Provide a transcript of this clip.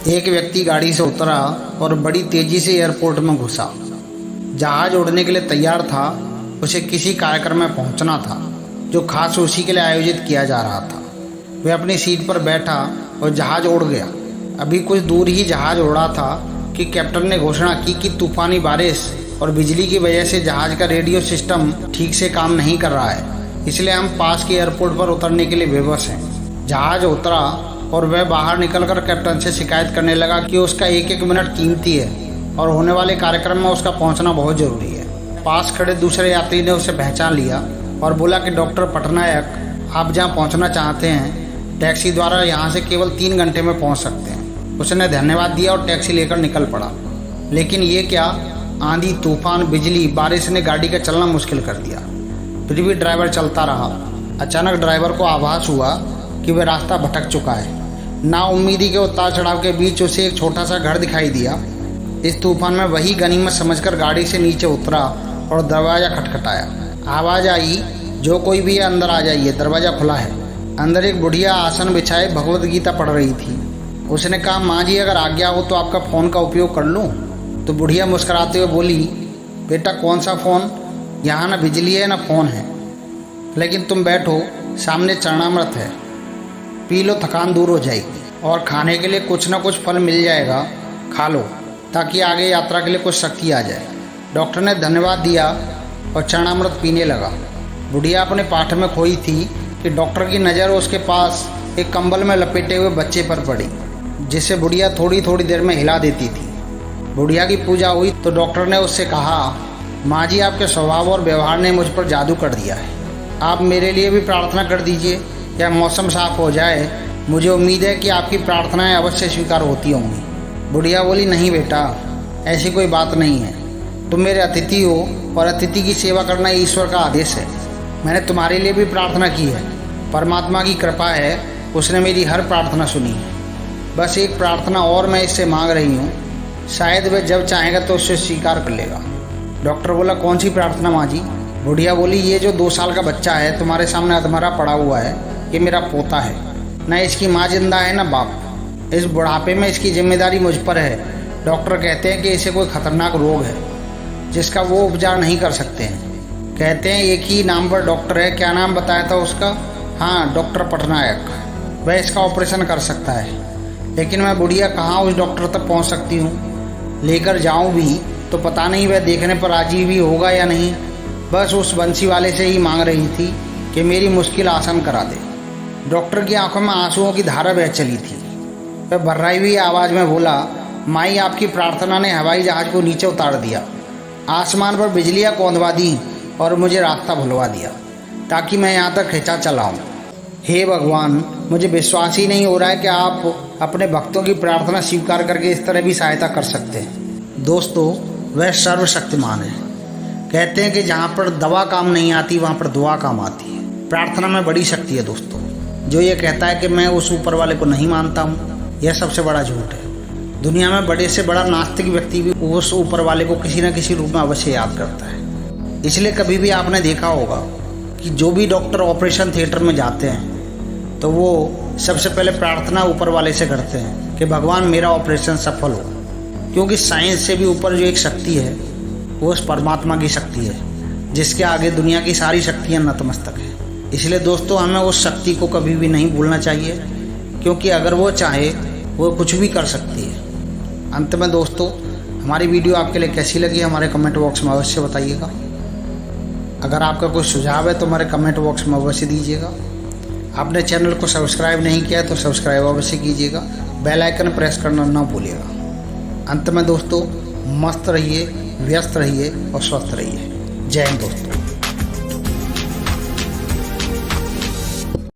एक व्यक्ति गाड़ी से उतरा और बड़ी तेजी से एयरपोर्ट में घुसा। जहाज उड़ने के लिए तैयार था। उसे किसी कार्यक्रम में पहुंचना था जो खास उसी के लिए आयोजित किया जा रहा था। वह अपनी सीट पर बैठा और जहाज उड़ गया। अभी कुछ दूर ही जहाज उड़ा था कि कैप्टन ने घोषणा की कि तूफानी बारिश और बिजली की वजह से जहाज का रेडियो सिस्टम ठीक से काम नहीं कर रहा है, इसलिए हम पास के एयरपोर्ट पर उतरने के लिए बेबस हैं। जहाज उतरा और वह बाहर निकलकर कैप्टन से शिकायत करने लगा कि उसका एक एक मिनट कीमती है और होने वाले कार्यक्रम में उसका पहुंचना बहुत ज़रूरी है। पास खड़े दूसरे यात्री ने उसे पहचान लिया और बोला कि डॉक्टर पटनायक, आप जहां पहुंचना चाहते हैं टैक्सी द्वारा यहां से केवल 3 घंटे में पहुंच सकते हैं। उसने धन्यवाद दिया और टैक्सी लेकर निकल पड़ा। लेकिन ये क्या, आंधी, तूफान, बिजली, बारिश ने गाड़ी का चलना मुश्किल कर दिया। फिर भी ड्राइवर चलता रहा। अचानक ड्राइवर को आभास हुआ कि वह रास्ता भटक चुका है। नाउम्मीदी के उतार चढ़ाव के बीच उसे एक छोटा सा घर दिखाई दिया। इस तूफान में वही गनीमत समझकर गाड़ी से नीचे उतरा और दरवाज़ा खटखटाया। आवाज़ आई, जो कोई भी है अंदर आ जाइए, दरवाज़ा खुला है। अंदर एक बुढ़िया आसन बिछाए भगवत गीता पढ़ रही थी। उसने कहा, माँ जी अगर आज्ञा हो तो आपका फ़ोन का उपयोग कर लूँ? तो बुढ़िया मुस्कुराते हुए बोली, बेटा कौन सा फ़ोन, यहाँ ना बिजली है ना फ़ोन है। लेकिन तुम बैठो, सामने चरणामृत है, पी लो, थकान दूर हो जाएगी। और खाने के लिए कुछ ना कुछ फल मिल जाएगा, खा लो ताकि आगे यात्रा के लिए कुछ शक्ति आ जाए। डॉक्टर ने धन्यवाद दिया और चरणामृत पीने लगा। बुढ़िया अपने पाठ में खोई थी कि डॉक्टर की नज़र उसके पास एक कंबल में लपेटे हुए बच्चे पर पड़ी, जिसे बुढ़िया थोड़ी थोड़ी देर में हिला देती थी। बुढ़िया की पूजा हुई तो डॉक्टर ने उससे कहा, माँ जी आपके स्वभाव और व्यवहार ने मुझ पर जादू कर दिया है। आप मेरे लिए भी प्रार्थना कर दीजिए या मौसम साफ हो जाए। मुझे उम्मीद है कि आपकी प्रार्थनाएं अवश्य स्वीकार होती होंगी। बुढ़िया बोली, नहीं बेटा, ऐसी कोई बात नहीं है। तुम मेरे अतिथि हो और अतिथि की सेवा करना ईश्वर का आदेश है। मैंने तुम्हारे लिए भी प्रार्थना की है। परमात्मा की कृपा है, उसने मेरी हर प्रार्थना सुनी है। बस एक प्रार्थना और मैं इससे मांग रही हूँ, शायद वह जब चाहेगा तो उससे स्वीकार कर लेगा। डॉक्टर बोला, कौन सी प्रार्थना माँ जी? बुढ़िया बोली, ये जो 2 साल का बच्चा है तुम्हारे सामने अधमरा पड़ा हुआ है, ये मेरा पोता है। न इसकी माँ जिंदा है न बाप। इस बुढ़ापे में इसकी जिम्मेदारी मुझ पर है। डॉक्टर कहते हैं कि इसे कोई खतरनाक रोग है जिसका वो उपचार नहीं कर सकते हैं। कहते हैं एक ही नाम पर डॉक्टर है। क्या नाम बताया था उसका? हाँ, डॉक्टर पटनायक। वह इसका ऑपरेशन कर सकता है। लेकिन मैं बुढ़िया कहाँ उस डॉक्टर तक पहुँच सकती हूँ? लेकर जाऊँ भी तो पता नहीं वह देखने पर राजी भी होगा या नहीं। बस उस बंसी वाले से ही मांग रही थी कि मेरी मुश्किल आसान करा दे। डॉक्टर की आंखों में आंसुओं की धारा बह चली थी। वह भर्राई हुई आवाज़ में बोला, माई आपकी प्रार्थना ने हवाई जहाज को नीचे उतार दिया, आसमान पर बिजलियाँ कौंधवा दी और मुझे रास्ता भुलवा दिया ताकि मैं यहाँ तक खिंचा चलाऊँ। हे भगवान, मुझे विश्वास ही नहीं हो रहा है कि आप अपने भक्तों की प्रार्थना स्वीकार करके इस तरह भी सहायता कर सकते हैं। दोस्तों, वह सर्वशक्तिमान है। कहते हैं कि जहाँ पर दवा काम नहीं आती वहाँ पर दुआ काम आती है। प्रार्थना में बड़ी शक्ति है दोस्तों। जो ये कहता है कि मैं उस ऊपर वाले को नहीं मानता हूँ, यह सबसे बड़ा झूठ है। दुनिया में बड़े से बड़ा नास्तिक व्यक्ति भी उस ऊपर वाले को किसी न किसी रूप में अवश्य याद करता है। इसलिए कभी भी आपने देखा होगा कि जो भी डॉक्टर ऑपरेशन थिएटर में जाते हैं तो वो सबसे पहले प्रार्थना ऊपर वाले से करते हैं कि भगवान मेरा ऑपरेशन सफल हो। क्योंकि साइंस से भी ऊपर जो एक शक्ति है वो उस परमात्मा की शक्ति है, जिसके आगे दुनिया की सारी शक्तियाँ नतमस्तक है। इसलिए दोस्तों, हमें उस शक्ति को कभी भी नहीं भूलना चाहिए, क्योंकि अगर वो चाहे वो कुछ भी कर सकती है। अंत में दोस्तों, हमारी वीडियो आपके लिए कैसी लगी हमारे कमेंट बॉक्स में अवश्य बताइएगा। अगर आपका कोई सुझाव है तो हमारे कमेंट बॉक्स में अवश्य दीजिएगा। आपने चैनल को सब्सक्राइब नहीं किया तो सब्सक्राइब अवश्य कीजिएगा। बेल आइकन प्रेस करना ना भूलिएगा। अंत में दोस्तों, मस्त रहिए, व्यस्त रहिए और स्वस्थ रहिए। जय हिंद दोस्तों।